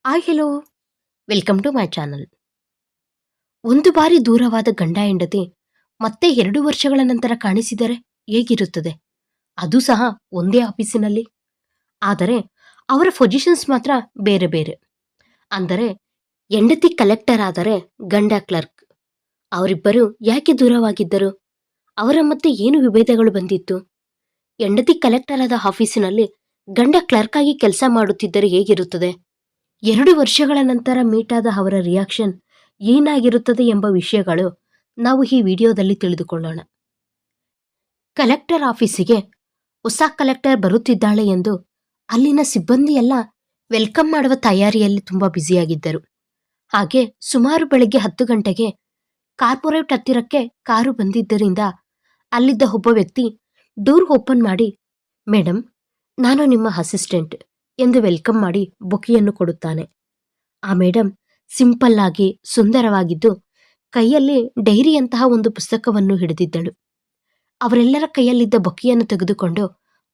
Hi hello welcome to my channel. ಒಂದು ಬಾರಿ ದೂರವಾದ ಗಂಡ ಹೆಂಡತಿ ಮತ್ತೆ 2 ವರ್ಷಗಳ ನಂತರ ಕಾಣಿಸಿದರೆ ಹೇಗಿರುತ್ತದೆ? ಅದು ಸಹ ಒಂದೇ ಆಫೀಸಿನಲ್ಲಿ. ಆದರೆ ಅವರ ಪೊಸಿಷನ್ಸ್ ಮಾತ್ರ ಬೇರೆ ಬೇರೆ. ಅಂದರೆ ಹೆಂಡತಿ ಕಲೆಕ್ಟರ್ ಆದರೆ ಗಂಡ ಕ್ಲರ್ಕ್. ಅವರಿಬ್ಬರು ಯಾಕೆ ದೂರವಾಗಿದ್ದರು? ಅವರ ಮತ್ತೆ ಏನು ವಿಭೇದಗಳು ಬಂದಿತ್ತು? ಹೆಂಡತಿ ಕಲೆಕ್ಟರ್ ಆದ ಆಫೀಸಿನಲ್ಲಿ ಗಂಡ ಕ್ಲರ್ಕ್ ಆಗಿ ಕೆಲಸ ಮಾಡುತ್ತಿದ್ದರೆ ಹೇಗಿರುತ್ತದೆ? 2 ವರ್ಷಗಳ ನಂತರ ಮೀಟ್ ಆದ ಅವರ ರಿಯಾಕ್ಷನ್ ಏನಾಗಿರುತ್ತದೆ ಎಂಬ ವಿಷಯಗಳು ನಾವು ಈ ವಿಡಿಯೋದಲ್ಲಿ ತಿಳಿದುಕೊಳ್ಳೋಣ. ಕಲೆಕ್ಟರ್ ಆಫೀಸಿಗೆ ಹೊಸ ಕಲೆಕ್ಟರ್ ಬರುತ್ತಿದ್ದಾಳೆ ಎಂದು ಅಲ್ಲಿನ ಸಿಬ್ಬಂದಿ ಎಲ್ಲ ವೆಲ್ಕಮ್ ಮಾಡುವ ತಯಾರಿಯಲ್ಲಿ ತುಂಬಾ ಬ್ಯುಸಿಯಾಗಿದ್ದರು. ಹಾಗೆ ಸುಮಾರು ಬೆಳಗ್ಗೆ 10 ಗಂಟೆಗೆ ಕಾರ್ಪೊರೇಟ್ ಹತ್ತಿರಕ್ಕೆ ಕಾರು ಬಂದಿದ್ದರಿಂದ ಅಲ್ಲಿದ್ದ ಒಬ್ಬ ವ್ಯಕ್ತಿ ಡೋರ್ ಓಪನ್ ಮಾಡಿ, ಮೇಡಮ್, ನಾನು ನಿಮ್ಮ ಅಸಿಸ್ಟೆಂಟ್ ಎಂದು ವೆಲ್ಕಮ್ ಮಾಡಿ ಬೊಕೆಯನ್ನು ಕೊಡುತ್ತಾನೆ. ಆ ಮೇಡಮ್ ಸಿಂಪಲ್ ಆಗಿ ಸುಂದರವಾಗಿದ್ದು ಕೈಯಲ್ಲಿ ಡೈರಿಯಂತಹ ಒಂದು ಪುಸ್ತಕವನ್ನು ಹಿಡಿದಿದ್ದಳು. ಅವರೆಲ್ಲರ ಕೈಯಲ್ಲಿದ್ದ ಬೊಕೆಯನ್ನು ತೆಗೆದುಕೊಂಡು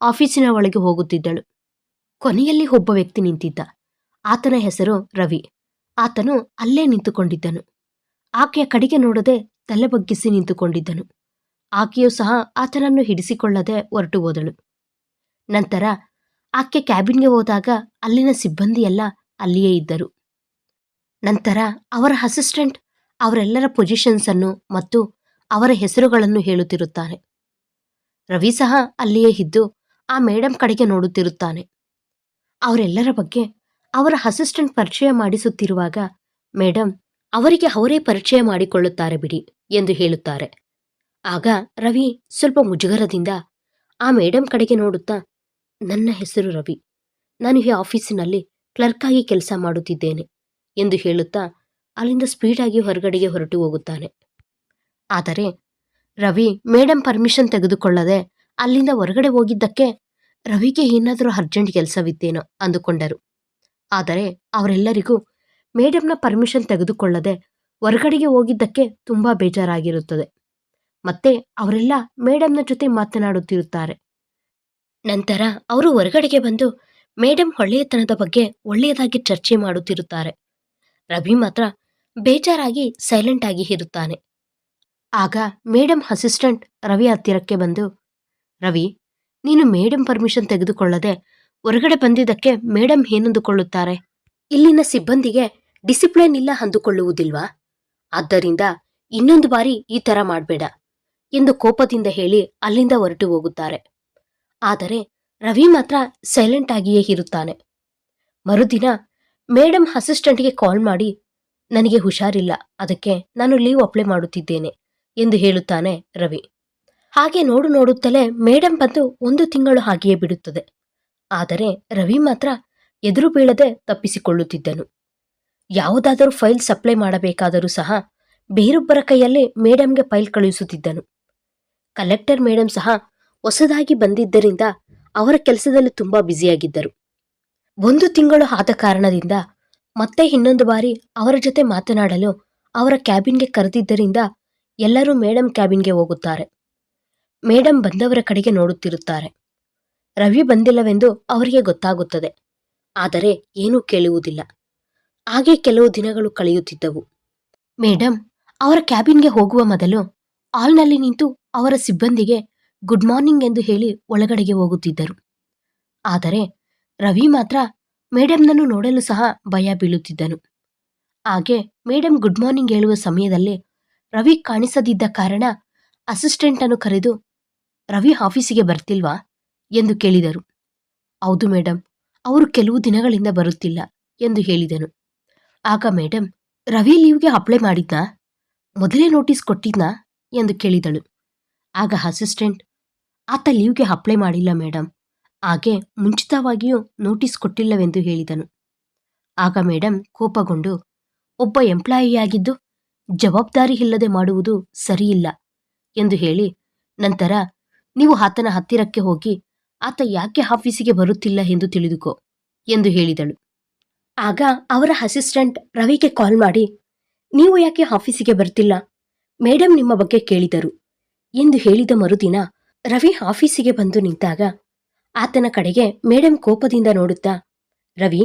ಆಫೀಸಿನ ಒಳಗೆ ಹೋಗುತ್ತಿದ್ದಳು. ಕೊನೆಯಲ್ಲಿ ಒಬ್ಬ ವ್ಯಕ್ತಿ ನಿಂತಿದ್ದ. ಆತನ ಹೆಸರು ರವಿ. ಆತನು ಅಲ್ಲೇ ನಿಂತುಕೊಂಡಿದ್ದನು. ಆಕೆಯ ಕಡೆಗೆ ನೋಡದೆ ತಲೆ ಬಗ್ಗಿಸಿ ನಿಂತುಕೊಂಡಿದ್ದನು. ಆಕೆಯೂ ಸಹ ಆತನನ್ನು ಹಿಡಿಸಿಕೊಳ್ಳದೆ ಹೊರಟು ಹೋದಳು. ನಂತರ ಆಕೆ ಕ್ಯಾಬಿನ್ಗೆ ಹೋದಾಗ ಅಲ್ಲಿನ ಸಿಬ್ಬಂದಿ ಎಲ್ಲ ಅಲ್ಲಿಯೇ ಇದ್ದರು. ನಂತರ ಅವರ ಅಸಿಸ್ಟೆಂಟ್ ಅವರೆಲ್ಲರ ಪೊಸಿಷನ್ಸ್ ಅನ್ನು ಮತ್ತು ಅವರ ಹೆಸರುಗಳನ್ನು ಹೇಳುತ್ತಿರುತ್ತಾನೆ. ರವಿ ಸಹ ಅಲ್ಲಿಯೇ ಇದ್ದು ಆ ಮೇಡಮ್ ಕಡೆಗೆ ನೋಡುತ್ತಿರುತ್ತಾನೆ. ಅವರೆಲ್ಲರ ಬಗ್ಗೆ ಅವರ ಅಸಿಸ್ಟೆಂಟ್ ಪರಿಚಯ ಮಾಡಿಸುತ್ತಿರುವಾಗ ಮೇಡಮ್ ಅವರಿಗೆ ಅವರೇ ಪರಿಚಯ ಮಾಡಿಕೊಳ್ಳುತ್ತಾರೆ ಬಿಡಿ ಎಂದು ಹೇಳುತ್ತಾರೆ. ಆಗ ರವಿ ಸ್ವಲ್ಪ ಮುಜುಗರದಿಂದ ಆ ಮೇಡಮ್ ಕಡೆಗೆ ನೋಡುತ್ತಾ, ನನ್ನ ಹೆಸರು ರವಿ, ನಾನು ಈ ಆಫೀಸಿನಲ್ಲಿ ಕ್ಲರ್ಕ್ ಆಗಿ ಕೆಲಸ ಮಾಡುತ್ತಿದ್ದೇನೆ ಎಂದು ಹೇಳುತ್ತಾ ಅಲ್ಲಿಂದ ಸ್ಪೀಡಾಗಿ ಹೊರಗಡೆಗೆ ಹೊರಟು ಹೋಗುತ್ತಾನೆ. ಆದರೆ ರವಿ ಮೇಡಮ್ ಪರ್ಮಿಷನ್ ತೆಗೆದುಕೊಳ್ಳದೆ ಅಲ್ಲಿಂದ ಹೊರಗಡೆ ಹೋಗಿದ್ದಕ್ಕೆ ರವಿಗೆ ಏನಾದರೂ ಅರ್ಜೆಂಟ್ ಕೆಲಸವಿತ್ತೇನೋ ಅಂದುಕೊಂಡರು. ಆದರೆ ಅವರೆಲ್ಲರಿಗೂ ಮೇಡಮ್ನ ಪರ್ಮಿಷನ್ ತೆಗೆದುಕೊಳ್ಳದೆ ಹೊರಗಡೆಗೆ ಹೋಗಿದ್ದಕ್ಕೆ ತುಂಬಾ ಬೇಜಾರಾಗಿರುತ್ತದೆ. ಮತ್ತೆ ಅವರೆಲ್ಲ ಮೇಡಮ್ನ ಜೊತೆ ಮಾತನಾಡುತ್ತಿರುತ್ತಾರೆ. ನಂತರ ಅವರು ಹೊರಗಡೆಗೆ ಬಂದು ಮೇಡಮ್ ಒಳ್ಳೆಯತನದ ಬಗ್ಗೆ ಒಳ್ಳೆಯದಾಗಿ ಚರ್ಚೆ ಮಾಡುತ್ತಿರುತ್ತಾರೆ. ರವಿ ಮಾತ್ರ ಬೇಜಾರಾಗಿ ಸೈಲೆಂಟ್ ಆಗಿ ಇರುತ್ತಾನೆ. ಆಗ ಮೇಡಮ್ ಅಸಿಸ್ಟೆಂಟ್ ರವಿ ಹತ್ತಿರಕ್ಕೆ ಬಂದು, ರವಿ, ನೀನು ಮೇಡಮ್ ಪರ್ಮಿಷನ್ ತೆಗೆದುಕೊಳ್ಳದೆ ಹೊರಗಡೆ ಬಂದಿದ್ದಕ್ಕೆ ಮೇಡಮ್ ಏನಂದುಕೊಳ್ಳುತ್ತಾರೆ? ಇಲ್ಲಿನ ಸಿಬ್ಬಂದಿಗೆ ಡಿಸಿಪ್ಲಿನ್ ಇಲ್ಲ ಅಂದುಕೊಳ್ಳುವುದಿಲ್ವಾ? ಆದ್ದರಿಂದ ಇನ್ನೊಂದು ಬಾರಿ ಈ ತರ ಮಾಡಬೇಡ ಎಂದು ಕೋಪದಿಂದ ಹೇಳಿ ಅಲ್ಲಿಂದ ಹೊರಟು ಹೋಗುತ್ತಾರೆ. ಆದರೆ ರವಿ ಮಾತ್ರ ಸೈಲೆಂಟ್ ಆಗಿಯೇ ಇರುತ್ತಾನೆ. ಮರುದಿನ ಮೇಡಮ್ ಅಸಿಸ್ಟೆಂಟ್ಗೆ ಕಾಲ್ ಮಾಡಿ, ನನಗೆ ಹುಷಾರಿಲ್ಲ, ಅದಕ್ಕೆ ನಾನು ಲೀವ್ ಅಪ್ಲೈ ಮಾಡುತ್ತಿದ್ದೇನೆ ಎಂದು ಹೇಳುತ್ತಾನೆ ರವಿ. ಹಾಗೆ ನೋಡುತ್ತಲೇ ಮೇಡಮ್ ಬಂದು 1 ತಿಂಗಳು ಹಾಗೆಯೇ ಬಿಡುತ್ತದೆ. ಆದರೆ ರವಿ ಮಾತ್ರ ಎದುರು ಬೀಳದೆ ತಪ್ಪಿಸಿಕೊಳ್ಳುತ್ತಿದ್ದನು. ಯಾವುದಾದರೂ ಫೈಲ್ ಸಪ್ಲೈ ಮಾಡಬೇಕಾದರೂ ಸಹ ಬೇರೊಬ್ಬರ ಕೈಯಲ್ಲಿ ಮೇಡಮ್ಗೆ ಫೈಲ್ ಕಳುಹಿಸುತ್ತಿದ್ದನು. ಕಲೆಕ್ಟರ್ ಮೇಡಮ್ ಸಹ ಹೊಸದಾಗಿ ಬಂದಿದ್ದರಿಂದ ಅವರ ಕೆಲಸದಲ್ಲಿ ತುಂಬಾ ಬ್ಯುಸಿಯಾಗಿದ್ದರು. 1 ತಿಂಗಳು ಆದ ಕಾರಣದಿಂದ ಮತ್ತೆ ಇನ್ನೊಂದು ಬಾರಿ ಅವರ ಜೊತೆ ಮಾತನಾಡಲು ಅವರ ಕ್ಯಾಬಿನ್ಗೆ ಕರೆದಿದ್ದರಿಂದ ಎಲ್ಲರೂ ಮೇಡಮ್ ಕ್ಯಾಬಿನ್ಗೆ ಹೋಗುತ್ತಾರೆ. ಮೇಡಮ್ ಬಂದವರ ಕಡೆಗೆ ನೋಡುತ್ತಿರುತ್ತಾರೆ. ರವಿ ಬಂದಿಲ್ಲವೆಂದು ಅವರಿಗೆ ಗೊತ್ತಾಗುತ್ತದೆ. ಆದರೆ ಏನೂ ಕೇಳುವುದಿಲ್ಲ. ಹಾಗೆ ಕೆಲವು ದಿನಗಳು ಕಳೆಯುತ್ತಿದ್ದವು. ಮೇಡಮ್ ಅವರ ಕ್ಯಾಬಿನ್ಗೆ ಹೋಗುವ ಮೊದಲು ಹಾಲ್ನಲ್ಲಿ ನಿಂತು ಅವರ ಸಿಬ್ಬಂದಿಗೆ ಗುಡ್ ಮಾರ್ನಿಂಗ್ ಎಂದು ಹೇಳಿ ಒಳಗಡೆಗೆ ಹೋಗುತ್ತಿದ್ದರು. ಆದರೆ ರವಿ ಮಾತ್ರ ಮೇಡಮ್ನನ್ನು ನೋಡಲು ಸಹ ಭಯ ಬೀಳುತ್ತಿದ್ದನು. ಹಾಗೆ ಮೇಡಮ್ ಗುಡ್ ಮಾರ್ನಿಂಗ್ ಹೇಳುವ ಸಮಯದಲ್ಲಿ ರವಿ ಕಾಣಿಸದಿದ್ದ ಕಾರಣ ಅಸಿಸ್ಟೆಂಟ್ ಅನ್ನು ಕರೆದು, ರವಿ ಆಫೀಸಿಗೆ ಬರ್ತಿಲ್ವಾ ಎಂದು ಕೇಳಿದರು. ಹೌದು ಮೇಡಮ್, ಅವರು ಕೆಲವು ದಿನಗಳಿಂದ ಬರುತ್ತಿಲ್ಲ ಎಂದು ಹೇಳಿದನು. ಆಗ ಮೇಡಮ್, ರವಿ ಲೀವ್ಗೆ ಅಪ್ಲೈ ಮಾಡಿದ್ನಾ? ಮೊದಲೇ ನೋಟಿಸ್ ಕೊಟ್ಟಿದ್ನಾ ಎಂದು ಕೇಳಿದಳು. ಆಗ ಅಸಿಸ್ಟೆಂಟ್, ಆತ ಲೀವ್ಗೆ ಅಪ್ಲೈ ಮಾಡಿಲ್ಲ ಮೇಡಮ್, ಹಾಗೆ ಮುಂಚಿತವಾಗಿಯೂ ನೋಟಿಸ್ ಕೊಟ್ಟಿಲ್ಲವೆಂದು ಹೇಳಿದನು. ಆಗ ಮೇಡಮ್ ಕೋಪಗೊಂಡು, ಒಬ್ಬ ಎಂಪ್ಲಾಯಿಯಾಗಿದ್ದು ಜವಾಬ್ದಾರಿ ಇಲ್ಲದೆ ಮಾಡುವುದು ಸರಿಯಿಲ್ಲ ಎಂದು ಹೇಳಿ, ನಂತರ ನೀವು ಆತನ ಹತ್ತಿರಕ್ಕೆ ಹೋಗಿ ಆತ ಯಾಕೆ ಆಫೀಸಿಗೆ ಬರುತ್ತಿಲ್ಲ ಎಂದು ತಿಳಿದುಕೋ ಎಂದು ಹೇಳಿದಳು. ಆಗ ಅವರ ಅಸಿಸ್ಟೆಂಟ್ ರವಿಗೆ ಕಾಲ್ ಮಾಡಿ, ನೀವು ಯಾಕೆ ಆಫೀಸಿಗೆ ಬರ್ತಿಲ್ಲ? ಮೇಡಮ್ ನಿಮ್ಮ ಬಗ್ಗೆ ಕೇಳಿದರು ಎಂದು ಹೇಳಿದ ಮರುದಿನ ರವಿ ಆಫೀಸಿಗೆ ಬಂದು ನಿಂತಾಗ ಆತನ ಕಡೆಗೆ ಮೇಡಮ್ ಕೋಪದಿಂದ ನೋಡುತ್ತಾ, ರವಿ,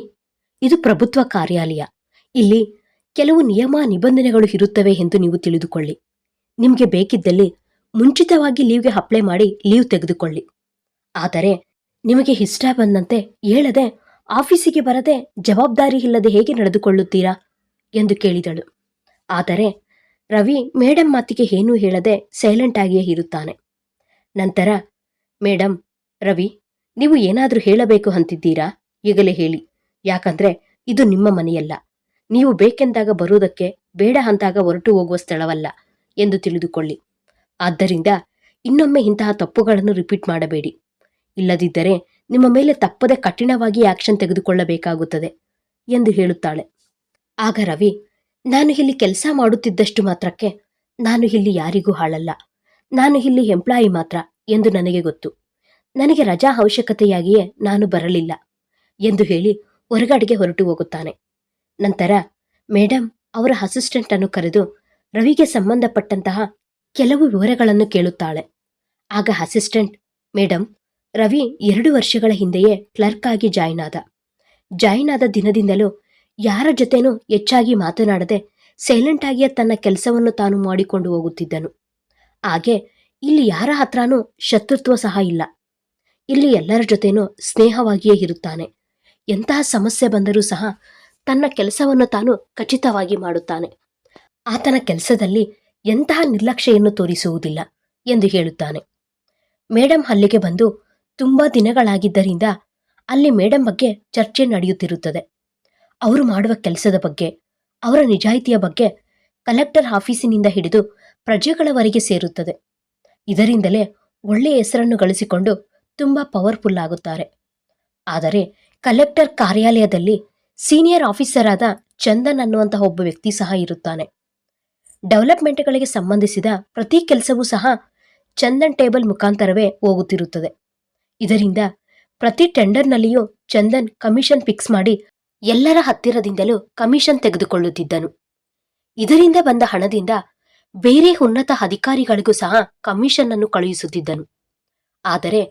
ಇದು ಪ್ರಭುತ್ವ ಕಾರ್ಯಾಲಯ. ಇಲ್ಲಿ ಕೆಲವು ನಿಯಮ ನಿಬಂಧನೆಗಳು ಇರುತ್ತವೆ ಎಂದು ನೀವು ತಿಳಿದುಕೊಳ್ಳಿ. ನಿಮಗೆ ಬೇಕಿದ್ದಲ್ಲಿ ಮುಂಚಿತವಾಗಿ ಲೀವ್ಗೆ ಅಪ್ಲೈ ಮಾಡಿ ಲೀವ್ ತೆಗೆದುಕೊಳ್ಳಿ. ಆದರೆ ನಿಮಗೆ ಇಷ್ಟ ಬಂದಂತೆ ಹೇಳದೆ ಆಫೀಸಿಗೆ ಬರದೆ ಜವಾಬ್ದಾರಿ ಇಲ್ಲದೆ ಹೇಗೆ ನಡೆದುಕೊಳ್ಳುತ್ತೀರಾ ಎಂದು ಕೇಳಿದಳು. ಆದರೆ ರವಿ ಮೇಡಮ್ ಮಾತಿಗೆ ಏನೂ ಹೇಳದೆ ಸೈಲೆಂಟ್ ಆಗಿಯೇ ಇರುತ್ತಾನೆ. ನಂತರ, ಮೇಡಮ್, ರವಿ, ನೀವು ಏನಾದರೂ ಹೇಳಬೇಕು ಅಂತಿದ್ದೀರಾ? ಈಗಲೇ ಹೇಳಿ. ಯಾಕಂದ್ರೆ ಇದು ನಿಮ್ಮ ಮನೆಯಲ್ಲ. ನೀವು ಬೇಕೆಂದಾಗ ಬರುವುದಕ್ಕೆ, ಬೇಡ ಅಂದಾಗ ಹೊರಟು ಹೋಗುವ ಸ್ಥಳವಲ್ಲ ಎಂದು ತಿಳಿದುಕೊಳ್ಳಿ. ಆದ್ದರಿಂದ ಇನ್ನೊಮ್ಮೆ ಇಂತಹ ತಪ್ಪುಗಳನ್ನು ರಿಪೀಟ್ ಮಾಡಬೇಡಿ. ಇಲ್ಲದಿದ್ದರೆ ನಿಮ್ಮ ಮೇಲೆ ತಪ್ಪದೆ ಕಠಿಣವಾಗಿ ಆಕ್ಷನ್ ತೆಗೆದುಕೊಳ್ಳಬೇಕಾಗುತ್ತದೆ ಎಂದು ಹೇಳುತ್ತಾಳೆ. ಆಗ ರವಿ, ನಾನು ಇಲ್ಲಿ ಕೆಲಸ ಮಾಡುತ್ತಿದ್ದಷ್ಟು ಮಾತ್ರಕ್ಕೆ ನಾನು ಇಲ್ಲಿ ಯಾರಿಗೂ ಹಾಳಲ್ಲ. ನಾನು ಇಲ್ಲಿ ಎಂಪ್ಲಾಯಿ ಮಾತ್ರ ಎಂದು ನನಗೆ ಗೊತ್ತು. ನನಗೆ ರಜಾ ಅವಶ್ಯಕತೆಯಾಗಿಯೇ ನಾನು ಬರಲಿಲ್ಲ ಎಂದು ಹೇಳಿ ಹೊರಗಡೆಗೆ ಹೊರಟು ಹೋಗುತ್ತಾನೆ. ನಂತರ ಮೇಡಮ್ ಅವರ ಅಸಿಸ್ಟೆಂಟ್ ಅನ್ನು ಕರೆದು ರವಿಗೆ ಸಂಬಂಧಪಟ್ಟಂತಹ ಕೆಲವು ವಿವರಗಳನ್ನು ಕೇಳುತ್ತಾಳೆ. ಆಗ ಅಸಿಸ್ಟೆಂಟ್, ಮೇಡಮ್, ರವಿ 2 ವರ್ಷಗಳ ಹಿಂದೆಯೇ ಕ್ಲರ್ಕ್ ಆಗಿ ಜಾಯಿನ್ ಆದ ದಿನದಿಂದಲೂ ಯಾರ ಜೊತೆನೂ ಹೆಚ್ಚಾಗಿ ಮಾತನಾಡದೆ ಸೈಲೆಂಟ್ ಆಗಿಯೇ ತನ್ನ ಕೆಲಸವನ್ನು ತಾನು ಮಾಡಿಕೊಂಡು ಹೋಗುತ್ತಿದ್ದನು. ಹಾಗೆ ಇಲ್ಲಿ ಯಾರ ಹತ್ರನೂ ಶತ್ರುತ್ವ ಸಹ ಇಲ್ಲ. ಇಲ್ಲಿ ಎಲ್ಲರ ಜೊತೆನೂ ಸ್ನೇಹವಾಗಿಯೇ ಇರುತ್ತಾನೆ. ಎಂತಹ ಸಮಸ್ಯೆ ಬಂದರೂ ಸಹ ತನ್ನ ಕೆಲಸವನ್ನು ತಾನು ಖಚಿತವಾಗಿ ಮಾಡುತ್ತಾನೆ. ಆತನ ಕೆಲಸದಲ್ಲಿ ಎಂತಹ ನಿರ್ಲಕ್ಷ್ಯೆಯನ್ನು ತೋರಿಸುವುದಿಲ್ಲ ಎಂದು ಹೇಳುತ್ತಾನೆ. ಮೇಡಮ್ ಅಲ್ಲಿಗೆ ಬಂದು ತುಂಬಾ ದಿನಗಳಾಗಿದ್ದರಿಂದ ಅಲ್ಲಿ ಮೇಡಮ್ ಬಗ್ಗೆ ಚರ್ಚೆ ನಡೆಯುತ್ತಿರುತ್ತದೆ. ಅವರು ಮಾಡುವ ಕೆಲಸದ ಬಗ್ಗೆ, ಅವರ ನಿಜಾಯಿತಿಯ ಬಗ್ಗೆ ಕಲೆಕ್ಟರ್ ಆಫೀಸಿನಿಂದ ಹಿಡಿದು ಪ್ರಜೆಗಳವರೆಗೆ ಸೇರುತ್ತದೆ. ಇದರಿಂದಲೇ ಒಳ್ಳೆಯ ಹೆಸರನ್ನು ಗಳಿಸಿಕೊಂಡು ತುಂಬಾ ಪವರ್ಫುಲ್ ಆಗುತ್ತಾರೆ. ಆದರೆ ಕಲೆಕ್ಟರ್ ಕಾರ್ಯಾಲಯದಲ್ಲಿ ಸೀನಿಯರ್ ಆಫೀಸರ್ ಆದ ಚಂದನ್ ಅನ್ನುವಂತಹ ಒಬ್ಬ ವ್ಯಕ್ತಿ ಸಹ ಇರುತ್ತಾನೆ. ಡೆವಲಪ್ಮೆಂಟ್ಗಳಿಗೆ ಸಂಬಂಧಿಸಿದ ಪ್ರತಿ ಕೆಲಸವೂ ಸಹ ಚಂದನ್ ಟೇಬಲ್ ಮುಖಾಂತರವೇ ಹೋಗುತ್ತಿರುತ್ತದೆ. ಇದರಿಂದ ಪ್ರತಿ ಟೆಂಡರ್ನಲ್ಲಿಯೂ ಚಂದನ್ ಕಮಿಷನ್ ಫಿಕ್ಸ್ ಮಾಡಿ ಎಲ್ಲರ ಹತ್ತಿರದಿಂದಲೂ ಕಮಿಷನ್ ತೆಗೆದುಕೊಳ್ಳುತ್ತಿದ್ದನು. ಇದರಿಂದ ಬಂದ ಹಣದಿಂದ ಬೇರೆ ಉನ್ನತ ಅಧಿಕಾರಿಗಳಿಗೂ ಸಹ ಕಮಿಷನ್ ಅನ್ನು ಕಳುಹಿಸುತ್ತಿದ್ದನು. ಆದರೆ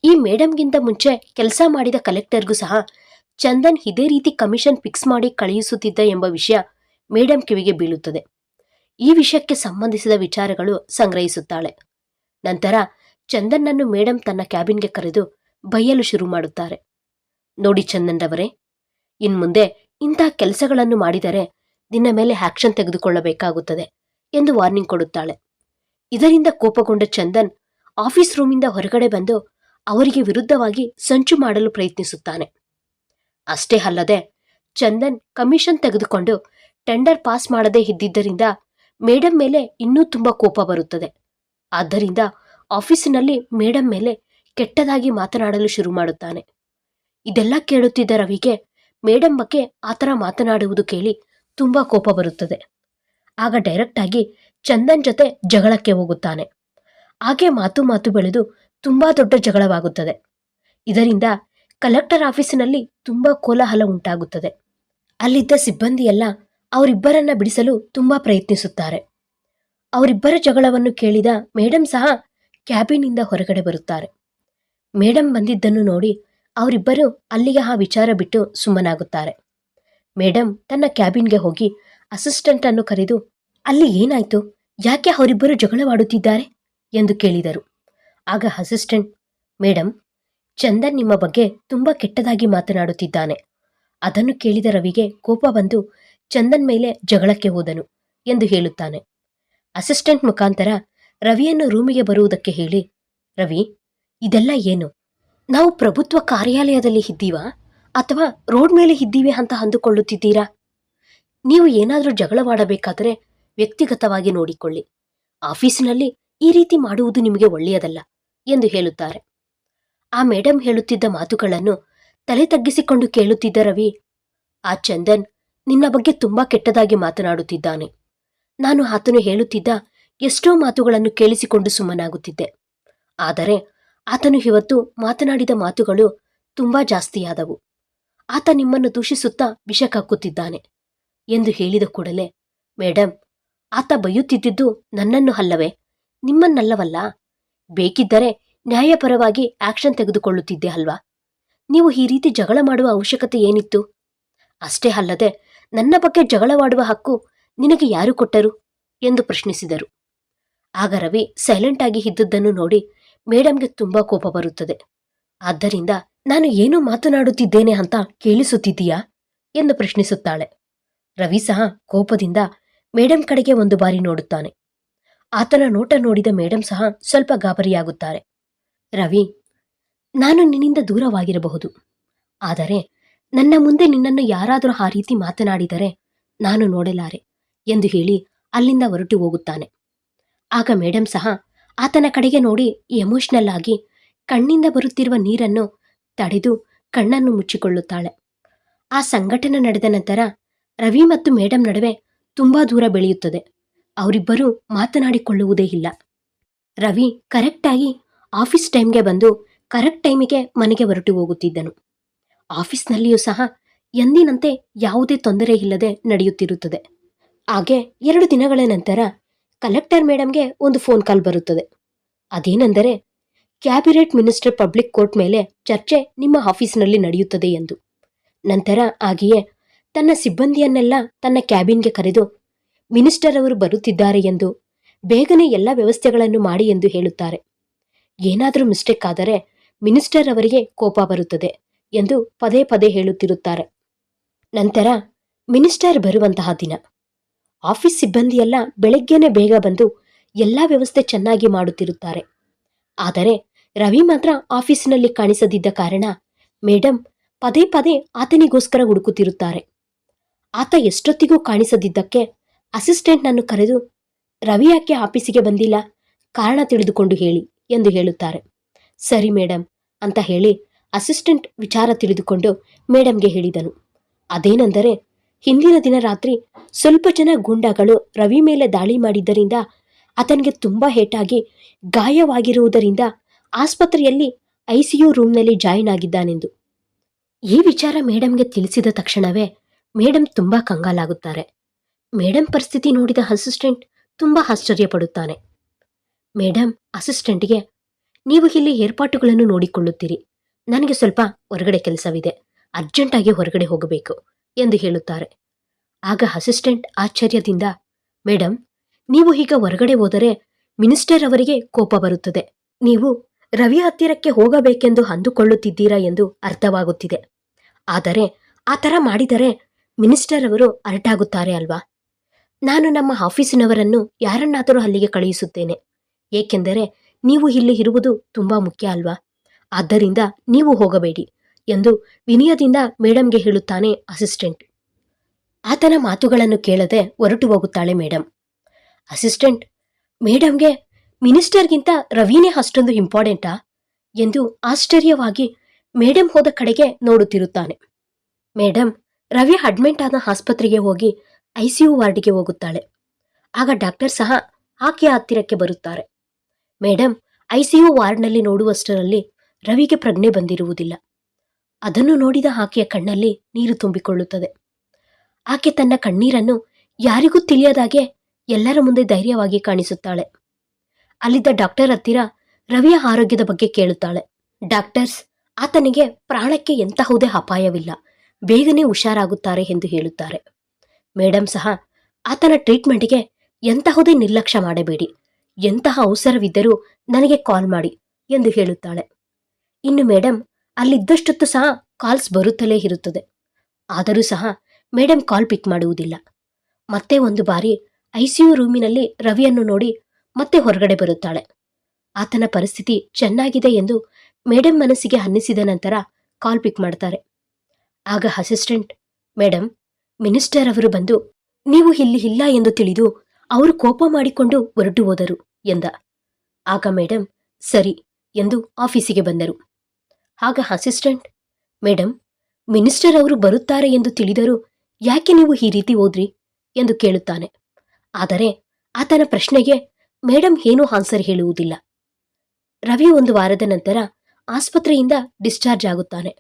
ಈ ಮೇಡಮ್ಗಿಂತ ಮುಂಚೆ ಕೆಲಸ ಮಾಡಿದ ಕಲೆಕ್ಟರ್ಗೂ ಸಹ ಚಂದನ್ ಇದೇ ರೀತಿ ಕಮಿಷನ್ ಫಿಕ್ಸ್ ಮಾಡಿ ಕಳುಹಿಸುತ್ತಿದ್ದ ಎಂಬ ವಿಷಯ ಮೇಡಮ್ ಕಿವಿಗೆ ಬೀಳುತ್ತದೆ. ಈ ವಿಷಯಕ್ಕೆ ಸಂಬಂಧಿಸಿದ ವಿಚಾರಗಳು ಸಂಗ್ರಹಿಸುತ್ತಾಳೆ. ನಂತರ ಚಂದನ್ನನ್ನು ಮೇಡಮ್ ತನ್ನ ಕ್ಯಾಬಿನ್ಗೆ ಕರೆದು ಬೈಯಲು ಶುರು ಮಾಡುತ್ತಾರೆ. ನೋಡಿ ಚಂದನ್ ರವರೇ, ಇನ್ಮುಂದೆ ಇಂತಹ ಕೆಲಸಗಳನ್ನು ಮಾಡಿದರೆ ನಿನ್ನ ಮೇಲೆ ಆಕ್ಷನ್ ತೆಗೆದುಕೊಳ್ಳಬೇಕಾಗುತ್ತದೆ ಎಂದು ವಾರ್ನಿಂಗ್ ಕೊಡುತ್ತಾಳೆ. ಇದರಿಂದ ಕೋಪಗೊಂಡ ಚಂದನ್ ಆಫೀಸ್ ರೂಮಿಂದ ಹೊರಗಡೆ ಬಂದು ಅವರಿಗೆ ವಿರುದ್ಧವಾಗಿ ಸಂಚು ಮಾಡಲು ಪ್ರಯತ್ನಿಸುತ್ತಾನೆ. ಅಷ್ಟೇ ಅಲ್ಲದೆ ಚಂದನ್ ಕಮಿಷನ್ ತೆಗೆದುಕೊಂಡು ಟೆಂಡರ್ ಪಾಸ್ ಮಾಡದೇ ಇದ್ದಿದ್ದರಿಂದ ಮೇಡಮ್ ಮೇಲೆ ಇನ್ನೂ ತುಂಬಾ ಕೋಪ ಬರುತ್ತದೆ. ಆದ್ದರಿಂದ ಆಫೀಸಿನಲ್ಲಿ ಮೇಡಮ್ ಮೇಲೆ ಕೆಟ್ಟದಾಗಿ ಮಾತನಾಡಲು ಶುರು ಮಾಡುತ್ತಾನೆ. ಇದೆಲ್ಲ ಕೇಳುತ್ತಿದ್ದ ರವಿಗೆ ಮೇಡಮ್ ಬಗ್ಗೆ ಆತರ ಮಾತನಾಡುವುದು ಕೇಳಿ ತುಂಬಾ ಕೋಪ ಬರುತ್ತದೆ. ಆಗ ಡೈರೆಕ್ಟ್ ಆಗಿ ಚಂದನ್ ಜೊತೆ ಜಗಳಕ್ಕೆ ಹೋಗುತ್ತಾನೆ. ಹಾಗೆ ಮಾತು ಬೆಳೆದು ತುಂಬಾ ದೊಡ್ಡ ಜಗಳವಾಗುತ್ತದೆ. ಇದರಿಂದ ಕಲೆಕ್ಟರ್ ಆಫೀಸಿನಲ್ಲಿ ತುಂಬಾ ಕೋಲಾಹಲ ಉಂಟಾಗುತ್ತದೆ. ಅಲ್ಲಿದ್ದ ಸಿಬ್ಬಂದಿ ಎಲ್ಲ ಅವರಿಬ್ಬರನ್ನ ಬಿಡಿಸಲು ತುಂಬಾ ಪ್ರಯತ್ನಿಸುತ್ತಾರೆ. ಅವರಿಬ್ಬರ ಜಗಳವನ್ನು ಕೇಳಿದ ಮೇಡಮ್ ಸಹ ಕ್ಯಾಬಿನಿಂದ ಹೊರಗಡೆ ಬರುತ್ತಾರೆ. ಮೇಡಮ್ ಬಂದಿದ್ದನ್ನು ನೋಡಿ ಅವರಿಬ್ಬರು ಅಲ್ಲಿಗೆ ಆ ವಿಚಾರ ಬಿಟ್ಟು ಸುಮ್ಮನಾಗುತ್ತಾರೆ. ಮೇಡಮ್ ತನ್ನ ಕ್ಯಾಬಿನ್ಗೆ ಹೋಗಿ ಅಸಿಸ್ಟೆಂಟ್ ಅನ್ನು ಕರೆದು, ಅಲ್ಲಿ ಏನಾಯ್ತು, ಯಾಕೆ ಅವರಿಬ್ಬರು ಜಗಳವಾಡುತ್ತಿದ್ದಾರೆ ಎಂದು ಕೇಳಿದರು. ಆಗ ಅಸಿಸ್ಟೆಂಟ್, ಮೇಡಮ್, ಚಂದನ್ ನಿಮ್ಮ ಬಗ್ಗೆ ತುಂಬಾ ಕೆಟ್ಟದಾಗಿ ಮಾತನಾಡುತ್ತಿದ್ದಾನೆ. ಅದನ್ನು ಕೇಳಿದ ರವಿಗೆ ಕೋಪ ಬಂದು ಚಂದನ್ ಮೇಲೆ ಜಗಳಕ್ಕೆ ಹೋದನು ಎಂದು ಹೇಳುತ್ತಾನೆ. ಅಸಿಸ್ಟೆಂಟ್ ಮುಖಾಂತರ ರವಿಯನ್ನು ರೂಮಿಗೆ ಬರುವುದಕ್ಕೆ ಹೇಳಿ, ರವಿ, ಇದೆಲ್ಲ ಏನು? ನಾವು ಪ್ರಭುತ್ವ ಕಾರ್ಯಾಲಯದಲ್ಲಿ ಇದ್ದೀವಾ ಅಥವಾ ರೋಡ್ ಮೇಲೆ ಇದ್ದೀವಿ ಅಂತ ಅಂದುಕೊಳ್ಳುತ್ತಿದ್ದೀರಾ? ನೀವು ಏನಾದರೂ ಜಗಳವಾಡಬೇಕಾದರೆ ವ್ಯಕ್ತಿಗತವಾಗಿ ನೋಡಿಕೊಳ್ಳಿ. ಆಫೀಸಿನಲ್ಲಿ ಈ ರೀತಿ ಮಾಡುವುದು ನಿಮಗೆ ಒಳ್ಳೆಯದಲ್ಲ ಎಂದು ಹೇಳುತ್ತಾರೆ. ಆ ಮೇಡಮ್ ಹೇಳುತ್ತಿದ್ದ ಮಾತುಗಳನ್ನು ತಲೆ ತಗ್ಗಿಸಿಕೊಂಡು ಕೇಳುತ್ತಿದ್ದ ರವಿ, ಆ ಚಂದನ್ ನಿನ್ನ ಬಗ್ಗೆ ತುಂಬಾ ಕೆಟ್ಟದಾಗಿ ಮಾತನಾಡುತ್ತಿದ್ದಾನೆ. ನಾನು ಆತನು ಹೇಳುತ್ತಿದ್ದ ಎಷ್ಟೋ ಮಾತುಗಳನ್ನು ಕೇಳಿಸಿಕೊಂಡು ಸುಮ್ಮನಾಗುತ್ತಿದ್ದೆ. ಆದರೆ ಆತನು ಇವತ್ತು ಮಾತನಾಡಿದ ಮಾತುಗಳು ತುಂಬಾ ಜಾಸ್ತಿಯಾದವು. ಆತ ನಿಮ್ಮನ್ನು ದೂಷಿಸುತ್ತಾ ವಿಷ ಕಕ್ಕುತ್ತಿದ್ದಾನೆ ಎಂದು ಹೇಳಿದ ಕೂಡಲೇ, ಮೇಡಮ್, ಆತ ಬೈಯುತ್ತಿದ್ದುದು ನನ್ನನ್ನು ಅಲ್ಲವೇ, ನಿಮ್ಮನ್ನಲ್ಲವಲ್ಲ. ಬೇಕಿದ್ದರೆ ನ್ಯಾಯಪರವಾಗಿ ಆಕ್ಷನ್ ತೆಗೆದುಕೊಳ್ಳುತ್ತಿದ್ದೆ ಅಲ್ವಾ? ನೀವು ಈ ರೀತಿ ಜಗಳ ಮಾಡುವ ಅವಶ್ಯಕತೆ ಏನಿತ್ತು? ಅಷ್ಟೇ ಅಲ್ಲದೆ ನನ್ನ ಬಗ್ಗೆ ಜಗಳವಾಡುವ ಹಕ್ಕು ನಿನಗೆ ಯಾರು ಕೊಟ್ಟರು ಎಂದು ಪ್ರಶ್ನಿಸಿದರು. ಆಗ ರವಿ ಸೈಲೆಂಟ್ ಆಗಿ ಇದ್ದದ್ದನ್ನು ನೋಡಿ ಮೇಡಂಗೆ ತುಂಬಾ ಕೋಪ ಬರುತ್ತದೆ. ಆದ್ದರಿಂದ ನಾನು ಏನು ಮಾತನಾಡುತ್ತಿದ್ದೇನೆ ಅಂತ ಕೇಳಿಸುತ್ತಿದ್ದೀಯಾ ಎಂದು ಪ್ರಶ್ನಿಸುತ್ತಾಳೆ. ರವಿ ಸಹ ಕೋಪದಿಂದ ಮೇಡಂ ಕಡೆಗೆ ಒಂದು ಬಾರಿ ನೋಡುತ್ತಾನೆ. ಆತನ ನೋಟ ನೋಡಿದ ಮೇಡಂ ಸಹ ಸ್ವಲ್ಪ ಗಾಬರಿಯಾಗುತ್ತಾರೆ. ರವಿ, ನಾನು ನಿನ್ನಿಂದ ದೂರವಾಗಿರಬಹುದು, ಆದರೆ ನನ್ನ ಮುಂದೆ ನಿನ್ನನ್ನು ಯಾರಾದರೂ ಆ ರೀತಿ ಮಾತನಾಡಿದರೆ ನಾನು ನೋಡಲಾರೆ ಎಂದು ಹೇಳಿ ಅಲ್ಲಿಂದ ಹೊರಟು ಹೋಗುತ್ತಾನೆ. ಆಗ ಮೇಡಂ ಸಹ ಆತನ ಕಡೆಗೆ ನೋಡಿ ಎಮೋಷನಲ್ ಆಗಿ ಕಣ್ಣಿಂದ ಬರುತ್ತಿರುವ ನೀರನ್ನು ತಡೆದು ಕಣ್ಣನ್ನು ಮುಚ್ಚಿಕೊಳ್ಳುತ್ತಾಳೆ. ಆ ಸಂಘಟನೆ ನಡೆದ ನಂತರ ರವಿ ಮತ್ತು ಮೇಡಂ ನಡುವೆ ತುಂಬಾ ದೂರ ಬೆಳೆಯುತ್ತದೆ. ಅವರಿಬ್ಬರೂ ಮಾತನಾಡಿಕೊಳ್ಳುವುದೇ ಇಲ್ಲ. ರವಿ ಕರೆಕ್ಟಾಗಿ ಆಫೀಸ್ ಟೈಮ್ಗೆ ಬಂದು ಕರೆಕ್ಟ್ ಟೈಮಿಗೆ ಮನೆಗೆ ಹೊರಟು ಹೋಗುತ್ತಿದ್ದನು. ಆಫೀಸ್ನಲ್ಲಿಯೂ ಸಹ ಎಂದಿನಂತೆ ಯಾವುದೇ ತೊಂದರೆ ಇಲ್ಲದೆ ನಡೆಯುತ್ತಿರುತ್ತದೆ. ಹಾಗೆ 2 ದಿನಗಳ ನಂತರ ಕಲೆಕ್ಟರ್ ಮೇಡಂಗೆ ಒಂದು ಫೋನ್ ಕಾಲ್ ಬರುತ್ತದೆ. ಅದೇನೆಂದರೆ, ಕ್ಯಾಬಿನೆಟ್ ಮಿನಿಸ್ಟರ್ ಪಬ್ಲಿಕ್ ಕೋರ್ಟ್ ಮೇಲೆ ಚರ್ಚೆ ನಿಮ್ಮ ಆಫೀಸ್ನಲ್ಲಿ ನಡೆಯುತ್ತದೆ ಎಂದು. ನಂತರ ಹಾಗೆಯೇ ತನ್ನ ಸಿಬ್ಬಂದಿಯನ್ನೆಲ್ಲ ತನ್ನ ಕ್ಯಾಬಿನ್ಗೆ ಕರೆದು ಮಿನಿಸ್ಟರ್ ಅವರು ಬರುತ್ತಿದ್ದಾರೆ ಎಂದು, ಬೇಗನೆ ಎಲ್ಲ ವ್ಯವಸ್ಥೆಗಳನ್ನು ಮಾಡಿ ಎಂದು ಹೇಳುತ್ತಾರೆ. ಏನಾದರೂ ಮಿಸ್ಟೇಕ್ ಆದರೆ ಮಿನಿಸ್ಟರ್ ಅವರಿಗೆ ಕೋಪ ಬರುತ್ತದೆ ಎಂದು ಪದೇ ಪದೇ ಹೇಳುತ್ತಿರುತ್ತಾರೆ. ನಂತರ ಮಿನಿಸ್ಟರ್ ಬರುವಂತಹ ದಿನ ಆಫೀಸ್ ಸಿಬ್ಬಂದಿಯೆಲ್ಲ ಬೆಳಗ್ಗೆನೆ ಬೇಗ ಬಂದು ಎಲ್ಲ ವ್ಯವಸ್ಥೆ ಚೆನ್ನಾಗಿ ಮಾಡುತ್ತಿರುತ್ತಾರೆ. ಆದರೆ ರವಿ ಮಾತ್ರ ಆಫೀಸಿನಲ್ಲಿ ಕಾಣಿಸದಿದ್ದ ಕಾರಣ ಮೇಡಂ ಪದೇ ಪದೇ ಆತನಿಗೋಸ್ಕರ ಹುಡುಕುತ್ತಿರುತ್ತಾರೆ. ಆತ ಎಷ್ಟೊತ್ತಿಗೂ ಕಾಣಿಸದಿದ್ದಕ್ಕೆ ಅಸಿಸ್ಟೆಂಟ್ನನ್ನು ಕರೆದು, ರವಿ ಯಾಕೆ ಆಫೀಸಿಗೆ ಬಂದಿಲ್ಲ, ಕಾರಣ ತಿಳಿದುಕೊಂಡು ಹೇಳಿ ಎಂದು ಹೇಳುತ್ತಾರೆ. ಸರಿ ಮೇಡಂ ಅಂತ ಹೇಳಿ ಅಸಿಸ್ಟೆಂಟ್ ವಿಚಾರ ತಿಳಿದುಕೊಂಡು ಮೇಡಂಗೆ ಹೇಳಿದನು. ಅದೇನೆಂದರೆ, ಹಿಂದಿನ ದಿನ ರಾತ್ರಿ ಸ್ವಲ್ಪ ಜನ ಗೂಂಡಾಗಳು ರವಿ ಮೇಲೆ ದಾಳಿ ಮಾಡಿದ್ದರಿಂದ ಆತನಿಗೆ ತುಂಬಾ ಹೇಟಾಗಿ ಗಾಯವಾಗಿರುವುದರಿಂದ ಆಸ್ಪತ್ರೆಯಲ್ಲಿ ಐಸಿಯು ರೂಮ್ನಲ್ಲಿ ಜಾಯಿನ್ ಆಗಿದ್ದಾನೆಂದು. ಈ ವಿಚಾರ ಮೇಡಂಗೆ ತಿಳಿಸಿದ ತಕ್ಷಣವೇ ಮೇಡಂ ತುಂಬಾ ಕಂಗಾಲಾಗುತ್ತಾರೆ. ಮೇಡಂ ಪರಿಸ್ಥಿತಿ ನೋಡಿದ ಅಸಿಸ್ಟೆಂಟ್ ತುಂಬಾ ಆಶ್ಚರ್ಯಪಡುತ್ತಾನೆ. ಮೇಡಂ ಅಸಿಸ್ಟೆಂಟ್ಗೆ, ನೀವು ಇಲ್ಲಿ ಏರ್ಪಾಟುಗಳನ್ನು ನೋಡಿಕೊಳ್ಳುತ್ತೀರಿ, ನನಗೆ ಸ್ವಲ್ಪ ಹೊರಗಡೆ ಕೆಲಸವಿದೆ, ಅರ್ಜೆಂಟಾಗಿ ಹೊರಗಡೆ ಹೋಗಬೇಕು ಎಂದು ಹೇಳುತ್ತಾರೆ. ಆಗ ಅಸಿಸ್ಟೆಂಟ್ ಆಶ್ಚರ್ಯದಿಂದ, ಮೇಡಂ, ನೀವು ಈಗ ಹೊರಗಡೆ ಹೋದರೆ ಮಿನಿಸ್ಟರ್ ಅವರಿಗೆ ಕೋಪ ಬರುತ್ತದೆ. ನೀವು ರವಿ ಹತ್ತಿರಕ್ಕೆ ಹೋಗಬೇಕೆಂದು ಅಂದುಕೊಳ್ಳುತ್ತಿದ್ದೀರಾ ಎಂದು ಅರ್ಥವಾಗುತ್ತಿದೆ. ಆದರೆ ಆ ಥರ ಮಾಡಿದರೆ ಮಿನಿಸ್ಟರ್ ಅವರು ಅರ್ಟಾಗುತ್ತಾರೆ ಅಲ್ವಾ? ನಾನು ನಮ್ಮ ಆಫೀಸಿನವರನ್ನು ಯಾರನ್ನಾದರೂ ಅಲ್ಲಿಗೆ ಕಳುಹಿಸುತ್ತೇನೆ, ಏಕೆಂದರೆ ನೀವು ಇಲ್ಲಿ ಇರುವುದು ತುಂಬಾ ಮುಖ್ಯ ಅಲ್ವಾ? ಆದ್ದರಿಂದ ನೀವು ಹೋಗಬೇಡಿ ಎಂದು ವಿನಯದಿಂದ ಮೇಡಂಗೆ ಹೇಳುತ್ತಾನೆ ಅಸಿಸ್ಟೆಂಟ್. ಆತನ ಮಾತುಗಳನ್ನು ಕೇಳದೆ ಹೊರಟು ಹೋಗುತ್ತಾಳೆ ಮೇಡಂ. ಅಸಿಸ್ಟೆಂಟ್ ಮೇಡಂಗೆ ಮಿನಿಸ್ಟರ್ಗಿಂತ ರವಿನೇ ಅಷ್ಟೊಂದು ಇಂಪಾರ್ಟೆಂಟಾ ಎಂದು ಆಶ್ಚರ್ಯವಾಗಿ ಮೇಡಂ ಹೋದ ಕಡೆಗೆ ನೋಡುತ್ತಿರುತ್ತಾನೆ. ಮೇಡಂ ರವಿ ಅಡ್ಮಿಟ್ ಆದ ಆಸ್ಪತ್ರೆಗೆ ಹೋಗಿ ಐಸಿಯು ವಾರ್ಡ್ಗೆ ಹೋಗುತ್ತಾಳೆ. ಆಗ ಡಾಕ್ಟರ್ ಸಹ ಆಕೆಯ ಹತ್ತಿರಕ್ಕೆ ಬರುತ್ತಾರೆ. ಮೇಡಂ ಐಸಿಯು ವಾರ್ಡ್ನಲ್ಲಿ ನೋಡುವಷ್ಟರಲ್ಲಿ ರವಿಗೆ ಪ್ರಜ್ಞೆ ಬಂದಿರುವುದಿಲ್ಲ. ಅದನ್ನು ನೋಡಿದ ಆಕೆಯ ಕಣ್ಣಲ್ಲಿ ನೀರು ತುಂಬಿಕೊಳ್ಳುತ್ತದೆ. ಆಕೆ ತನ್ನ ಕಣ್ಣೀರನ್ನು ಯಾರಿಗೂ ತಿಳಿಯದಾಗೆ ಎಲ್ಲರ ಮುಂದೆ ಧೈರ್ಯವಾಗಿ ಕಾಣಿಸುತ್ತಾಳೆ. ಅಲ್ಲಿದ್ದ ಡಾಕ್ಟರ್ ಹತ್ತಿರ ರವಿಯ ಆರೋಗ್ಯದ ಬಗ್ಗೆ ಕೇಳುತ್ತಾಳೆ. ಡಾಕ್ಟರ್ಸ್ ಆತನಿಗೆ ಪ್ರಾಣಕ್ಕೆ ಎಂತಹುದೇ ಅಪಾಯವಿಲ್ಲ, ಬೇಗನೆ ಹುಷಾರಾಗುತ್ತಾರೆ ಎಂದು ಹೇಳುತ್ತಾರೆ. ಮೇಡಂ ಸಹ ಆತನ ಟ್ರೀಟ್ಮೆಂಟ್ಗೆ ಎಂತಹುದೇ ನಿರ್ಲಕ್ಷ್ಯ ಮಾಡಬೇಡಿ, ಎಂತಹ ಅವಸರವಿದ್ದರೂ ನನಗೆ ಕಾಲ್ ಮಾಡಿ ಎಂದು ಹೇಳುತ್ತಾಳೆ. ಇನ್ನು ಮೇಡಂ ಅಲ್ಲಿದ್ದಷ್ಟೊತ್ತು ಸಹ ಕಾಲ್ಸ್ ಬರುತ್ತಲೇ ಇರುತ್ತದೆ. ಆದರೂ ಸಹ ಮೇಡಂ ಕಾಲ್ ಪಿಕ್ ಮಾಡುವುದಿಲ್ಲ. ಮತ್ತೆ ಒಂದು ಬಾರಿ ಐಸಿಯು ರೂಮಿನಲ್ಲಿ ರವಿಯನ್ನು ನೋಡಿ ಮತ್ತೆ ಹೊರಗಡೆ ಬರುತ್ತಾಳೆ. ಆತನ ಪರಿಸ್ಥಿತಿ ಚೆನ್ನಾಗಿದೆ ಎಂದು ಮೇಡಂ ಮನಸ್ಸಿಗೆ ಅನ್ನಿಸಿದ ನಂತರ ಕಾಲ್ ಪಿಕ್ ಮಾಡ್ತಾರೆ. ಆಗ ಅಸಿಸ್ಟೆಂಟ್, ಮೇಡಂ ಮಿನಿಸ್ಟರ್ ಅವರು ಬಂದು ನೀವು ಇಲ್ಲಿ ಇಲ್ಲ ಎಂದು ತಿಳಿದು ಅವರು ಕೋಪ ಮಾಡಿಕೊಂಡು ಹೊರಟು ಹೋದರು ಎಂದ. ಆಗ ಮೇಡಂ ಸರಿ ಎಂದು ಆಫೀಸಿಗೆ ಬಂದರು. ಆಗ ಅಸಿಸ್ಟೆಂಟ್, ಮೇಡಂ ಮಿನಿಸ್ಟರ್ ಅವರು ಬರುತ್ತಾರೆ ಎಂದು ತಿಳಿದರೂ ಯಾಕೆ ನೀವು ಈ ರೀತಿ ಹೋದ್ರಿ ಎಂದು ಕೇಳುತ್ತಾನೆ. ಆದರೆ ಆತನ ಪ್ರಶ್ನೆಗೆ ಮೇಡಂ ಏನೂ ಆನ್ಸರ್ ಹೇಳುವುದಿಲ್ಲ. ರವಿ 1 ವಾರದ ನಂತರ ಆಸ್ಪತ್ರೆಯಿಂದ ಡಿಸ್ಚಾರ್ಜ್ ಆಗುತ್ತಾನೆ.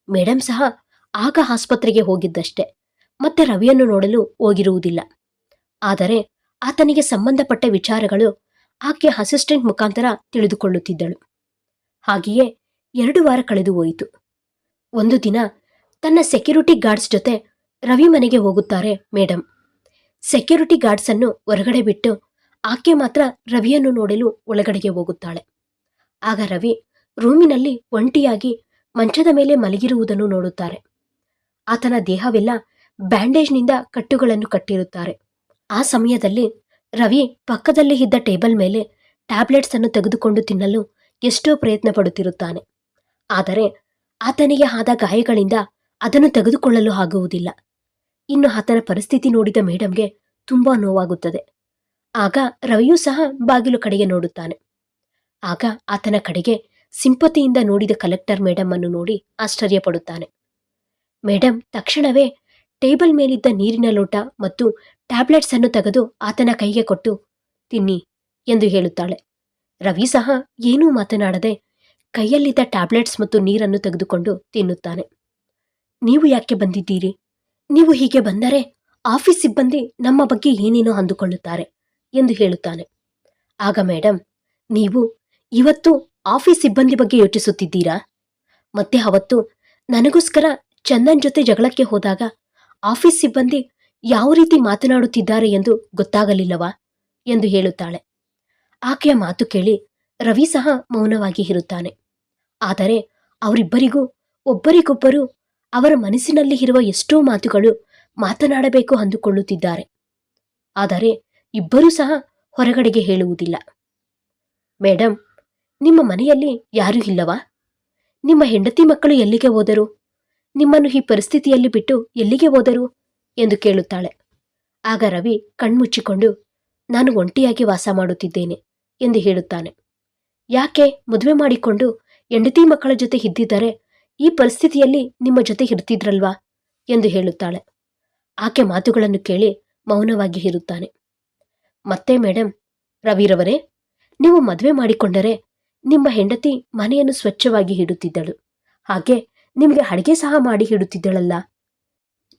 ಮೇಡಂ ಸಹ ಆಗ ಆಸ್ಪತ್ರೆಗೆ ಹೋಗಿದ್ದಷ್ಟೇ, ಮತ್ತೆ ರವಿಯನ್ನು ನೋಡಲು ಹೋಗಿರುವುದಿಲ್ಲ. ಆದರೆ ಆತನಿಗೆ ಸಂಬಂಧಪಟ್ಟ ವಿಚಾರಗಳು ಆಕೆ ಅಸಿಸ್ಟೆಂಟ್ ಮುಖಾಂತರ ತಿಳಿದುಕೊಳ್ಳುತ್ತಿದ್ದಳು. ಹಾಗೆಯೇ 2 ವಾರ ಕಳೆದು ಹೋಯಿತು. ಒಂದು ದಿನ ತನ್ನ ಸೆಕ್ಯೂರಿಟಿ ಗಾರ್ಡ್ಸ್ ಜೊತೆ ರವಿ ಮನೆಗೆ ಹೋಗುತ್ತಾರೆ ಮೇಡಮ್. ಸೆಕ್ಯೂರಿಟಿ ಗಾರ್ಡ್ಸ್ ಅನ್ನು ಹೊರಗಡೆ ಬಿಟ್ಟು ಆಕೆ ಮಾತ್ರ ರವಿಯನ್ನು ನೋಡಲು ಒಳಗಡೆಗೆ ಹೋಗುತ್ತಾಳೆ. ಆಗ ರವಿ ರೂಮಿನಲ್ಲಿ ಒಂಟಿಯಾಗಿ ಮಂಚದ ಮೇಲೆ ಮಲಗಿರುವುದನ್ನು ನೋಡುತ್ತಾರೆ. ಆತನ ದೇಹವೆಲ್ಲ ಬ್ಯಾಂಡೇಜ್ನಿಂದ ಕಟ್ಟುಗಳನ್ನು ಕಟ್ಟಿರುತ್ತಾರೆ. ಆ ಸಮಯದಲ್ಲಿ ರವಿ ಪಕ್ಕದಲ್ಲಿ ಇದ್ದ ಟೇಬಲ್ ಮೇಲೆ ಟ್ಯಾಬ್ಲೆಟ್ಸ್ ಅನ್ನು ತೆಗೆದುಕೊಂಡು ತಿನ್ನಲು ಎಷ್ಟೋ ಪ್ರಯತ್ನ ಪಡುತ್ತಿರುತ್ತಾನೆ. ಆದರೆ ಆತನಿಗೆ ಆದ ಗಾಯಗಳಿಂದ ಅದನ್ನು ತೆಗೆದುಕೊಳ್ಳಲು ಆಗುವುದಿಲ್ಲ. ಇನ್ನು ಆತನ ಪರಿಸ್ಥಿತಿ ನೋಡಿದ ಮೇಡಮ್ಗೆ ತುಂಬಾ ನೋವಾಗುತ್ತದೆ. ಆಗ ರವಿಯೂ ಸಹ ಬಾಗಿಲು ಕಡೆಗೆ ನೋಡುತ್ತಾನೆ. ಆಗ ಆತನ ಕಡೆಗೆ ಸಿಂಪತಿಯಿಂದ ನೋಡಿದ ಕಲೆಕ್ಟರ್ ಮೇಡಮ್ ಅನ್ನು ನೋಡಿ ಆಶ್ಚರ್ಯಪಡುತ್ತಾನೆ. ಮೇಡಮ್ ತಕ್ಷಣವೇ ಟೇಬಲ್ ಮೇಲಿದ್ದ ನೀರಿನ ಲೋಟ ಮತ್ತು ಟ್ಯಾಬ್ಲೆಟ್ಸ್ ಅನ್ನು ತೆಗೆದು ಆತನ ಕೈಗೆ ಕೊಟ್ಟು ತಿನ್ನಿ ಎಂದು ಹೇಳುತ್ತಾಳೆ. ರವಿ ಸಹ ಏನೂ ಮಾತನಾಡದೆ ಕೈಯಲ್ಲಿದ್ದ ಟ್ಯಾಬ್ಲೆಟ್ಸ್ ಮತ್ತು ನೀರನ್ನು ತೆಗೆದುಕೊಂಡು ತಿನ್ನುತ್ತಾನೆ. ನೀವು ಯಾಕೆ ಬಂದಿದ್ದೀರಿ? ನೀವು ಹೀಗೆ ಬಂದರೆ ಆಫೀಸ್ ಸಿಬ್ಬಂದಿ ನಮ್ಮ ಬಗ್ಗೆ ಏನೇನೋ ಅಂದುಕೊಳ್ಳುತ್ತಾರೆ ಎಂದು ಹೇಳುತ್ತಾನೆ. ಆಗ ಮೇಡಮ್, ನೀವು ಇವತ್ತು ಆಫೀಸ್ ಸಿಬ್ಬಂದಿ ಬಗ್ಗೆ ಯೋಚಿಸುತ್ತಿದ್ದೀರಾ? ಮತ್ತೆ ಅವತ್ತು ನನಗೋಸ್ಕರ ಚಂದನ್ ಜೊತೆ ಜಗಳಕ್ಕೆ ಹೋದಾಗ ಆಫೀಸ್ ಸಿಬ್ಬಂದಿ ಯಾವ ರೀತಿ ಮಾತನಾಡುತ್ತಿದ್ದಾರೆ ಎಂದು ಗೊತ್ತಾಗಲಿಲ್ಲವಾ ಎಂದು ಹೇಳುತ್ತಾಳೆ. ಆಕೆಯ ಮಾತು ಕೇಳಿ ರವಿ ಸಹ ಮೌನವಾಗಿ ಇರುತ್ತಾನೆ. ಆದರೆ ಅವರಿಬ್ಬರಿಗೂ ಒಬ್ಬರಿಗೊಬ್ಬರು ಅವರ ಮನಸ್ಸಿನಲ್ಲಿ ಇರುವ ಎಷ್ಟೋ ಮಾತುಗಳು ಮಾತನಾಡಬೇಕು ಅಂದುಕೊಳ್ಳುತ್ತಿದ್ದಾರೆ. ಆದರೆ ಇಬ್ಬರೂ ಸಹ ಹೊರಗಡೆಗೆ ಹೇಳುವುದಿಲ್ಲ. ಮೇಡಮ್, ನಿಮ್ಮ ಮನೆಯಲ್ಲಿ ಯಾರೂ ಇಲ್ಲವಾ? ನಿಮ್ಮ ಹೆಂಡತಿ ಮಕ್ಕಳು ಎಲ್ಲಿಗೆ ಹೋದರು? ನಿಮ್ಮನ್ನು ಈ ಪರಿಸ್ಥಿತಿಯಲ್ಲಿ ಬಿಟ್ಟು ಎಲ್ಲಿಗೆ ಹೋದರು ಎಂದು ಕೇಳುತ್ತಾಳೆ. ಆಗ ರವಿ ಕಣ್ಮುಚ್ಚಿಕೊಂಡು ನಾನು ಒಂಟಿಯಾಗಿ ವಾಸ ಮಾಡುತ್ತಿದ್ದೇನೆ ಎಂದು ಹೇಳುತ್ತಾನೆ. ಯಾಕೆ ಮದುವೆ ಮಾಡಿಕೊಂಡು ಹೆಂಡತಿ ಮಕ್ಕಳ ಜೊತೆ ಇದ್ದಿದ್ದರೆ ಈ ಪರಿಸ್ಥಿತಿಯಲ್ಲಿ ನಿಮ್ಮ ಜೊತೆ ಇರ್ತಿದ್ರಲ್ವಾ ಎಂದು ಹೇಳುತ್ತಾಳೆ. ಆಕೆ ಮಾತುಗಳನ್ನು ಕೇಳಿ ಮೌನವಾಗಿ ಇರುತ್ತಾನೆ. ಮತ್ತೆ ಮೇಡಮ್, ರವಿರವರೇ, ನೀವು ಮದುವೆ ಮಾಡಿಕೊಂಡರೆ ನಿಮ್ಮ ಹೆಂಡತಿ ಮನೆಯನ್ನು ಸ್ವಚ್ಛವಾಗಿ ಇಡುತ್ತಿದ್ದಳು, ಹಾಗೆ ನಿಮಗೆ ಅಡಿಗೆ ಸಹ ಮಾಡಿ ಇಡುತ್ತಿದ್ದಳಲ್ಲ,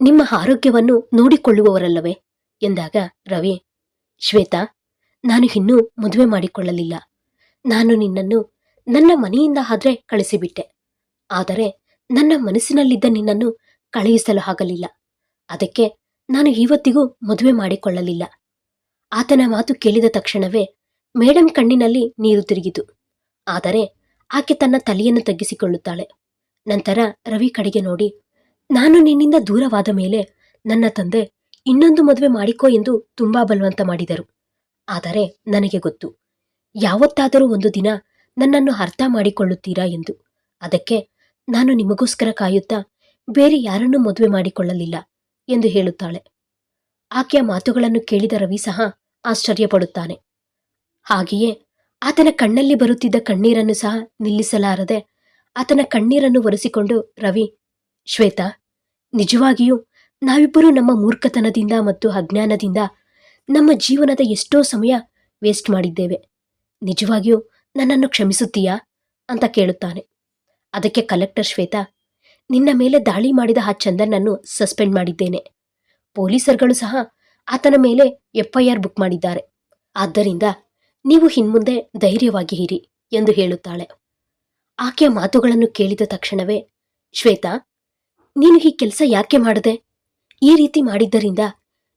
ನಿಮ್ಮ ಆರೋಗ್ಯವನ್ನು ನೋಡಿಕೊಳ್ಳುವವರಲ್ಲವೇ ಎಂದಾಗ ರವಿ, ಶ್ವೇತಾ, ನಾನು ಇನ್ನೂ ಮದುವೆ ಮಾಡಿಕೊಳ್ಳಲಿಲ್ಲ. ನಾನು ನಿನ್ನನ್ನು ನನ್ನ ಮನೆಯಿಂದ ಆದ್ರೆ ಕಳಿಸಿಬಿಟ್ಟೆ. ಆದರೆ ನನ್ನ ಮನಸ್ಸಿನಲ್ಲಿದ್ದ ನಿನ್ನನ್ನು ಕಳುಹಿಸಲು ಆಗಲಿಲ್ಲ. ಅದಕ್ಕೆ ನಾನು ಇವತ್ತಿಗೂ ಮದುವೆ ಮಾಡಿಕೊಳ್ಳಲಿಲ್ಲ. ಆತನ ಮಾತು ಕೇಳಿದ ತಕ್ಷಣವೇ ಮೇಡಮ್ ಕಣ್ಣಿನಲ್ಲಿ ನೀರು ತಿರುಗಿತು. ಆದರೆ ಆಕೆ ತನ್ನ ತಲೆಯನ್ನು ತಗ್ಗಿಸಿಕೊಳ್ಳುತ್ತಾಳೆ. ನಂತರ ರವಿ ಕಡೆಗೆ ನೋಡಿ, ನಾನು ನಿನ್ನಿಂದ ದೂರವಾದ ಮೇಲೆ ನನ್ನ ತಂದೆ ಇನ್ನೊಂದು ಮದುವೆ ಮಾಡಿಕೋ ಎಂದು ತುಂಬಾ ಬಲವಂತ ಮಾಡಿದರು. ಆದರೆ ನನಗೆ ಗೊತ್ತು, ಯಾವತ್ತಾದರೂ ಒಂದು ದಿನ ನನ್ನನ್ನು ಅರ್ಥ ಮಾಡಿಕೊಳ್ಳುತ್ತೀರಾ ಎಂದು. ಅದಕ್ಕೆ ನಾನು ನಿಮಗೋಸ್ಕರ ಕಾಯುತ್ತಾ ಬೇರೆ ಯಾರನ್ನೂ ಮದುವೆ ಮಾಡಿಕೊಳ್ಳಲಿಲ್ಲ ಎಂದು ಹೇಳುತ್ತಾಳೆ. ಆಕೆಯ ಮಾತುಗಳನ್ನು ಕೇಳಿದ ರವಿ ಸಹ ಆಶ್ಚರ್ಯಪಡುತ್ತಾನೆ. ಹಾಗೆಯೇ ಆತನ ಕಣ್ಣಲ್ಲಿ ಬರುತ್ತಿದ್ದ ಕಣ್ಣೀರನ್ನು ಸಹ ನಿಲ್ಲಿಸಲಾರದೆ ಆತನ ಕಣ್ಣೀರನ್ನು ಒರೆಸಿಕೊಂಡು ರವಿ, ಶ್ವೇತಾ, ನಿಜವಾಗಿಯೂ ನಾವಿಬ್ಬರೂ ನಮ್ಮ ಮೂರ್ಖತನದಿಂದ ಮತ್ತು ಅಜ್ಞಾನದಿಂದ ನಮ್ಮ ಜೀವನದ ಎಷ್ಟೋ ಸಮಯ ವೇಸ್ಟ್ ಮಾಡಿದ್ದೇವೆ. ನಿಜವಾಗಿಯೂ ನನ್ನನ್ನು ಕ್ಷಮಿಸುತ್ತೀಯಾ ಅಂತ ಕೇಳುತ್ತಾನೆ. ಅದಕ್ಕೆ ಕಲೆಕ್ಟರ್ ಶ್ವೇತಾ, ನಿನ್ನ ಮೇಲೆ ದಾಳಿ ಮಾಡಿದ ಆ ಚಂದನ್ನನ್ನು ಸಸ್ಪೆಂಡ್ ಮಾಡಿದ್ದೇನೆ. ಪೊಲೀಸರುಗಳು ಸಹ ಆತನ ಮೇಲೆ FIR ಬುಕ್ ಮಾಡಿದ್ದಾರೆ. ಆದ್ದರಿಂದ ನೀವು ಇನ್ಮುಂದೆ ಧೈರ್ಯವಾಗಿ ಇರಿ ಎಂದು ಹೇಳುತ್ತಾಳೆ. ಆಕೆಯ ಮಾತುಗಳನ್ನು ಕೇಳಿದ ತಕ್ಷಣವೇ, ಶ್ವೇತಾ, ನೀನು ಈ ಕೆಲಸ ಯಾಕೆ ಮಾಡದೆ? ಈ ರೀತಿ ಮಾಡಿದ್ದರಿಂದ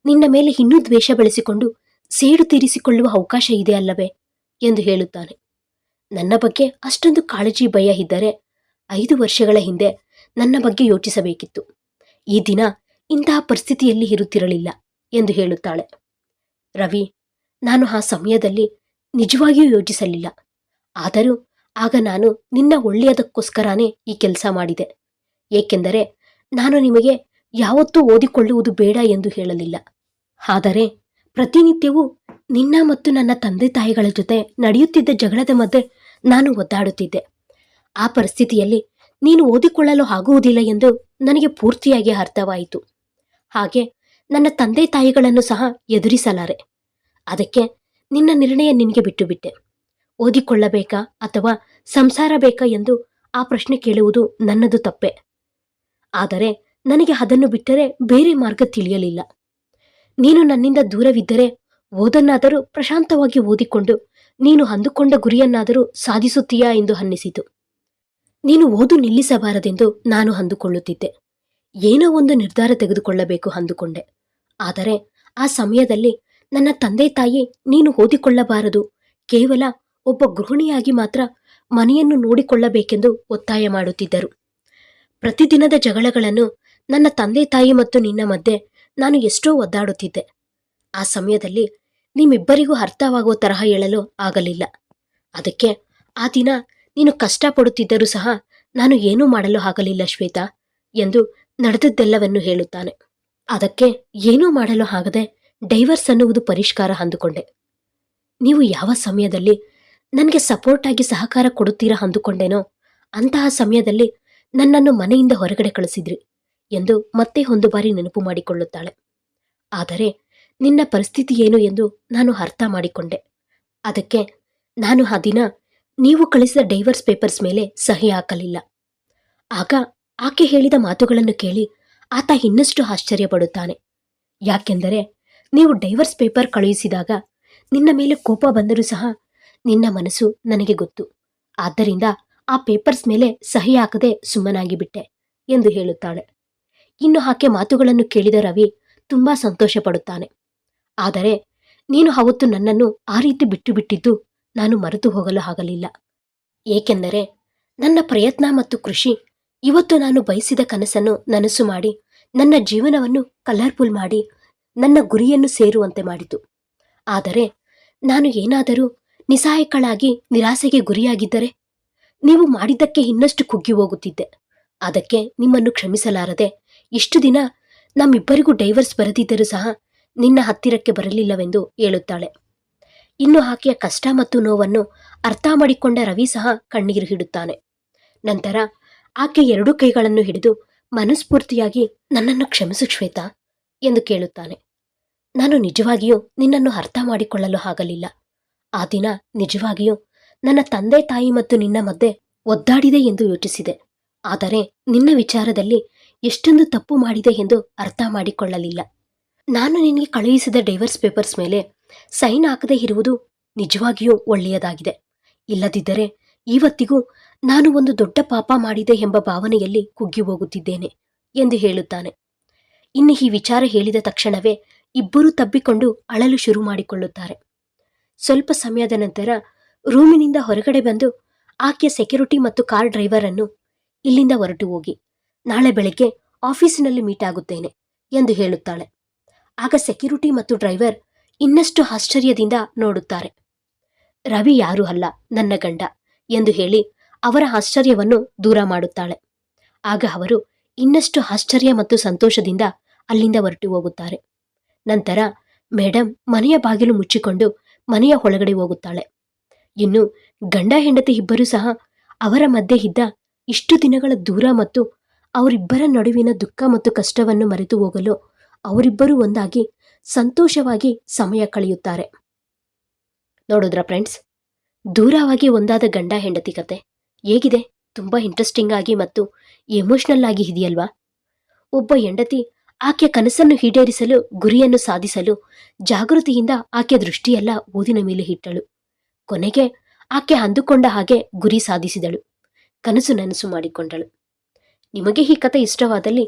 ನಿನ್ನ ಮೇಲೆ ಇನ್ನೂ ದ್ವೇಷ ಬೆಳೆಸಿಕೊಂಡು ಸೇಡು ತೀರಿಸಿಕೊಳ್ಳುವ ಅವಕಾಶ ಇದೆ ಅಲ್ಲವೇ ಎಂದು ಹೇಳುತ್ತಾನೆ. ನನ್ನ ಬಗ್ಗೆ ಅಷ್ಟೊಂದು ಕಾಳಜಿ ಭಯ ಇದ್ದರೆ 5 ವರ್ಷಗಳ ಹಿಂದೆ ನನ್ನ ಬಗ್ಗೆ ಯೋಚಿಸಬೇಕಿತ್ತು. ಈ ದಿನ ಇಂತಹ ಪರಿಸ್ಥಿತಿಯಲ್ಲಿ ಇರುತ್ತಿರಲಿಲ್ಲ ಎಂದು ಹೇಳುತ್ತಾಳೆ. ರವಿ, ನಾನು ಆ ಸಮಯದಲ್ಲಿ ನಿಜವಾಗಿಯೂ ಯೋಚಿಸಲಿಲ್ಲ. ಆದರೂ ಆಗ ನಾನು ನಿನ್ನ ಒಳ್ಳೆಯದಕ್ಕೋಸ್ಕರನೇ ಈ ಕೆಲಸ ಮಾಡಿದೆ. ಏಕೆಂದರೆ ನಾನು ನಿಮಗೆ ಯಾವತ್ತೂ ಓದಿಕೊಳ್ಳುವುದು ಬೇಡ ಎಂದು ಹೇಳಲಿಲ್ಲ. ಆದರೆ ಪ್ರತಿನಿತ್ಯವೂ ನಿನ್ನ ಮತ್ತು ನನ್ನ ತಂದೆ ತಾಯಿಗಳ ಜೊತೆ ನಡೆಯುತ್ತಿದ್ದ ಜಗಳದ ಮಧ್ಯೆ ನಾನು ಒದ್ದಾಡುತ್ತಿದ್ದೆ. ಆ ಪರಿಸ್ಥಿತಿಯಲ್ಲಿ ನೀನು ಓದಿಕೊಳ್ಳಲು ಆಗುವುದಿಲ್ಲ ಎಂದು ನನಗೆ ಪೂರ್ತಿಯಾಗಿ ಅರ್ಥವಾಯಿತು. ಹಾಗೆ ನನ್ನ ತಂದೆ ತಾಯಿಗಳನ್ನು ಸಹ ಎದುರಿಸಲಾರೆ. ಅದಕ್ಕೆ ನಿನ್ನ ನಿರ್ಣಯ ನಿನಗೆ ಬಿಟ್ಟು ಬಿಟ್ಟೆ. ಓದಿಕೊಳ್ಳಬೇಕಾ ಅಥವಾ ಸಂಸಾರ ಬೇಕಾ ಎಂದು ಆ ಪ್ರಶ್ನೆ ಕೇಳುವುದು ನನ್ನದು ತಪ್ಪೆ. ಆದರೆ ನನಗೆ ಅದನ್ನು ಬಿಟ್ಟರೆ ಬೇರೆ ಮಾರ್ಗ ತಿಳಿಯಲಿಲ್ಲ. ನೀನು ನನ್ನಿಂದ ದೂರವಿದ್ದರೆ ಓದನ್ನಾದರೂ ಪ್ರಶಾಂತವಾಗಿ ಓದಿಕೊಂಡು ನೀನು ಅಂದುಕೊಂಡ ಗುರಿಯನ್ನಾದರೂ ಸಾಧಿಸುತ್ತೀಯಾ ಎಂದು ಅನ್ನಿಸಿತು. ನೀನು ಓದು ನಿಲ್ಲಿಸಬಾರದೆಂದು ನಾನು ಅಂದುಕೊಳ್ಳುತ್ತಿದ್ದೆ. ಏನೋ ಒಂದು ನಿರ್ಧಾರ ತೆಗೆದುಕೊಳ್ಳಬೇಕು ಅಂದುಕೊಂಡೆ. ಆದರೆ ಆ ಸಮಯದಲ್ಲಿ ನನ್ನ ತಂದೆ ತಾಯಿ ನೀನು ಓದಿಕೊಳ್ಳಬಾರದು, ಕೇವಲ ಒಬ್ಬ ಗೃಹಿಣಿಯಾಗಿ ಮಾತ್ರ ಮನೆಯನ್ನು ನೋಡಿಕೊಳ್ಳಬೇಕೆಂದು ಒತ್ತಾಯ ಮಾಡುತ್ತಿದ್ದರು. ಪ್ರತಿದಿನದ ಜಗಳಗಳನ್ನು ನನ್ನ ತಂದೆ ತಾಯಿ ಮತ್ತು ನಿನ್ನ ಮಧ್ಯೆ ನಾನು ಎಷ್ಟೋ ಒದ್ದಾಡುತ್ತಿದ್ದೆ. ಆ ಸಮಯದಲ್ಲಿ ನಿಮ್ಮಿಬ್ಬರಿಗೂ ಅರ್ಥವಾಗುವ ತರಹ ಹೇಳಲು ಆಗಲಿಲ್ಲ. ಅದಕ್ಕೆ ಆ ದಿನ ನೀನು ಕಷ್ಟಪಡುತ್ತಿದ್ದರೂ ಸಹ ನಾನು ಏನೂ ಮಾಡಲು ಆಗಲಿಲ್ಲ ಶ್ವೇತಾ ಎಂದು ನಡೆದದ್ದೆಲ್ಲವನ್ನು ಹೇಳುತ್ತಾನೆ. ಅದಕ್ಕೆ ಏನೂ ಮಾಡಲು ಆಗದೆ ಡೈವರ್ಸ್ ಅನ್ನುವುದು ಪರಿಷ್ಕಾರ ಅಂದುಕೊಂಡೆ. ನೀವು ಯಾವ ಸಮಯದಲ್ಲಿ ನನಗೆ ಸಪೋರ್ಟ್ ಆಗಿ ಸಹಕಾರ ಕೊಡುತ್ತೀರಾ ಅಂದುಕೊಂಡೇನೋ ಅಂತಹ ಸಮಯದಲ್ಲಿ ನನ್ನನ್ನು ಮನೆಯಿಂದ ಹೊರಗಡೆ ಕಳಿಸಿದ್ರಿ ಎಂದು ಮತ್ತೆ ಒಂದು ಬಾರಿ ನೆನಪು ಮಾಡಿಕೊಳ್ಳುತ್ತಾಳೆ. ಆದರೆ ನಿನ್ನ ಪರಿಸ್ಥಿತಿ ಏನು ಎಂದು ನಾನು ಅರ್ಥ ಮಾಡಿಕೊಂಡೆ. ಅದಕ್ಕೆ ನಾನು ಆ ದಿನ ನೀವು ಕಳಿಸಿದ ಡೈವರ್ಸ್ ಪೇಪರ್ಸ್ ಮೇಲೆ ಸಹಿ ಹಾಕಲಿಲ್ಲ. ಆಗ ಆಕೆ ಹೇಳಿದ ಮಾತುಗಳನ್ನು ಕೇಳಿ ಆತ ಇನ್ನಷ್ಟು ಆಶ್ಚರ್ಯಪಡುತ್ತಾನೆ. ಯಾಕೆಂದರೆ ನೀವು ಡೈವರ್ಸ್ ಪೇಪರ್ ಕಳುಹಿಸಿದಾಗ ನಿನ್ನ ಮೇಲೆ ಕೋಪ ಬಂದರೂ ಸಹ ನಿನ್ನ ಮನಸ್ಸು ನನಗೆ ಗೊತ್ತು. ಆದ್ದರಿಂದ ಆ ಪೇಪರ್ಸ್ ಮೇಲೆ ಸಹಿ ಹಾಕದೆ ಸುಮ್ಮನಾಗಿ ಬಿಟ್ಟೆ ಎಂದು ಹೇಳುತ್ತಾಳೆ. ಇನ್ನು ಆಕೆ ಮಾತುಗಳನ್ನು ಕೇಳಿದ ರವಿ ತುಂಬಾ ಸಂತೋಷ ಪಡುತ್ತಾನೆ. ಆದರೆ ನೀನು ಅವತ್ತು ನನ್ನನ್ನು ಆ ರೀತಿ ಬಿಟ್ಟು ಬಿಟ್ಟಿದ್ದು ನಾನು ಮರೆತು ಹೋಗಲು ಆಗಲಿಲ್ಲ. ಏಕೆಂದರೆ ನನ್ನ ಪ್ರಯತ್ನ ಮತ್ತು ಕೃಷಿ ಇವತ್ತು ನಾನು ಬಯಸಿದ ಕನಸನ್ನು ನನಸು ಮಾಡಿ ನನ್ನ ಜೀವನವನ್ನು ಕಲರ್ಫುಲ್ ಮಾಡಿ ನನ್ನ ಗುರಿಯನ್ನು ಸೇರುವಂತೆ ಮಾಡಿತು. ಆದರೆ ನಾನು ಏನಾದರೂ ನಿಸ್ಸಹಾಯಕಳಾಗಿ ನಿರಾಸೆಗೆ ಗುರಿಯಾಗಿದ್ದರೆ ನೀವು ಮಾಡಿದ್ದಕ್ಕೆ ಇನ್ನಷ್ಟು ಕುಗ್ಗಿ ಹೋಗುತ್ತಿದ್ದೆ. ಅದಕ್ಕೆ ನಿಮ್ಮನ್ನು ಕ್ಷಮಿಸಲಾರದೆ ಇಷ್ಟು ದಿನ ನಮ್ಮಿಬ್ಬರಿಗೂ ಡೈವರ್ಸ್ ಬರೆದಿದ್ದರೂ ಸಹ ನಿನ್ನ ಹತ್ತಿರಕ್ಕೆ ಬರಲಿಲ್ಲವೆಂದು ಹೇಳುತ್ತಾಳೆ. ಇನ್ನು ಆಕೆಯ ಕಷ್ಟ ಮತ್ತು ನೋವನ್ನು ಅರ್ಥ ಮಾಡಿಕೊಂಡ ರವಿ ಸಹ ಕಣ್ಣೀರು ಹಿಡುತ್ತಾನೆ. ನಂತರ ಆಕೆ ಎರಡೂ ಕೈಗಳನ್ನು ಹಿಡಿದು ಮನಸ್ಫೂರ್ತಿಯಾಗಿ ನನ್ನನ್ನು ಕ್ಷಮಿಸು ಶ್ವೇತಾ ಎಂದು ಕೇಳುತ್ತಾನೆ. ನಾನು ನಿಜವಾಗಿಯೂ ನಿನ್ನನ್ನು ಅರ್ಥ ಮಾಡಿಕೊಳ್ಳಲು ಆಗಲಿಲ್ಲ. ಆ ದಿನ ನಿಜವಾಗಿಯೂ ನನ್ನ ತಂದೆ ತಾಯಿ ಮತ್ತು ನಿನ್ನ ಮಧ್ಯೆ ಒದ್ದಾಡಿದೆ ಎಂದು ಯೋಚಿಸಿದೆ. ಆದರೆ ನಿನ್ನ ವಿಚಾರದಲ್ಲಿ ಎಷ್ಟೊಂದು ತಪ್ಪು ಮಾಡಿದೆ ಎಂದು ಅರ್ಥ ಮಾಡಿಕೊಳ್ಳಲಿಲ್ಲ. ನಾನು ನಿನಗೆ ಕಳುಹಿಸಿದ ಡೈವರ್ಸ್ ಪೇಪರ್ಸ್ ಮೇಲೆ ಸೈನ್ ಹಾಕದೇ ಇರುವುದು ನಿಜವಾಗಿಯೂ ಒಳ್ಳೆಯದಾಗಿದೆ. ಇಲ್ಲದಿದ್ದರೆ ಇವತ್ತಿಗೂ ನಾನು ಒಂದು ದೊಡ್ಡ ಪಾಪ ಮಾಡಿದೆ ಎಂಬ ಭಾವನೆಯಲ್ಲಿ ಕುಗ್ಗಿ ಹೋಗುತ್ತಿದ್ದೇನೆ ಎಂದು ಹೇಳುತ್ತಾನೆ. ಇನ್ನು ಈ ವಿಚಾರ ಹೇಳಿದ ತಕ್ಷಣವೇ ಇಬ್ಬರೂ ತಬ್ಬಿಕೊಂಡು ಅಳಲು ಶುರು ಮಾಡಿಕೊಳ್ಳುತ್ತಾರೆ. ಸ್ವಲ್ಪ ಸಮಯದ ನಂತರ ರೂಮಿನಿಂದ ಹೊರಗಡೆ ಬಂದು ಆಕೆಯ ಸೆಕ್ಯೂರಿಟಿ ಮತ್ತು ಕಾರ್ ಡ್ರೈವರ್ ಅನ್ನು ಇಲ್ಲಿಂದ ಹೊರಟು ಹೋಗಿ, ನಾಳೆ ಬೆಳಗ್ಗೆ ಆಫೀಸಿನಲ್ಲಿ ಮೀಟ್ ಆಗುತ್ತೇನೆ ಎಂದು ಹೇಳುತ್ತಾಳೆ. ಆಗ ಸೆಕ್ಯೂರಿಟಿ ಮತ್ತು ಡ್ರೈವರ್ ಇನ್ನಷ್ಟು ಆಶ್ಚರ್ಯದಿಂದ ನೋಡುತ್ತಾರೆ. ರವಿ ಯಾರೂ ಅಲ್ಲ, ನನ್ನ ಗಂಡ ಎಂದು ಹೇಳಿ ಅವರ ಆಶ್ಚರ್ಯವನ್ನು ದೂರ ಮಾಡುತ್ತಾಳೆ. ಆಗ ಅವರು ಇನ್ನಷ್ಟು ಆಶ್ಚರ್ಯ ಮತ್ತು ಸಂತೋಷದಿಂದ ಅಲ್ಲಿಂದ ಹೊರಟು ಹೋಗುತ್ತಾರೆ. ನಂತರ ಮೇಡಮ್ ಮನೆಯ ಬಾಗಿಲು ಮುಚ್ಚಿಕೊಂಡು ಮನೆಯ ಒಳಗಡೆ ಹೋಗುತ್ತಾಳೆ. ಇನ್ನು ಗಂಡ ಹೆಂಡತಿ ಇಬ್ಬರೂ ಸಹ ಅವರ ಮಧ್ಯೆ ಇದ್ದ ಇಷ್ಟು ದಿನಗಳ ದೂರ ಮತ್ತು ಅವರಿಬ್ಬರ ನಡುವಿನ ದುಃಖ ಮತ್ತು ಕಷ್ಟವನ್ನು ಮರೆತು ಹೋಗಲು ಅವರಿಬ್ಬರೂ ಒಂದಾಗಿ ಸಂತೋಷವಾಗಿ ಸಮಯ ಕಳೆಯುತ್ತಾರೆ. ನೋಡಿದ್ರ ಫ್ರೆಂಡ್ಸ್, ದೂರವಾಗಿ ಒಂದಾದ ಗಂಡ ಹೆಂಡತಿ ಕತೆ ಹೇಗಿದೆ? ತುಂಬ ಇಂಟ್ರೆಸ್ಟಿಂಗ್ ಆಗಿ ಮತ್ತು ಎಮೋಷನಲ್ ಆಗಿ ಇದೆಯಲ್ವಾ? ಒಬ್ಬ ಹೆಂಡತಿ ಆಕೆಯ ಕನಸನ್ನು ಈಡೇರಿಸಲು, ಗುರಿಯನ್ನು ಸಾಧಿಸಲು ಜಾಗೃತಿಯಿಂದ ಆಕೆಯ ದೃಷ್ಟಿಯೆಲ್ಲ ಓದಿನ ಮೇಲೆ ಇಟ್ಟಳು. ಕೊನೆಗೆ ಆಕೆ ಅಂದುಕೊಂಡ ಹಾಗೆ ಗುರಿ ಸಾಧಿಸಿದಳು, ಕನಸು ನನಸು ಮಾಡಿಕೊಂಡಳು. ನಿಮಗೆ ಈ ಕತೆ ಇಷ್ಟವಾದಲ್ಲಿ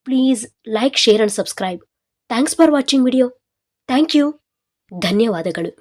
please like, share and subscribe. Thanks for watching video. Thank you. ಧನ್ಯವಾದಗಳು.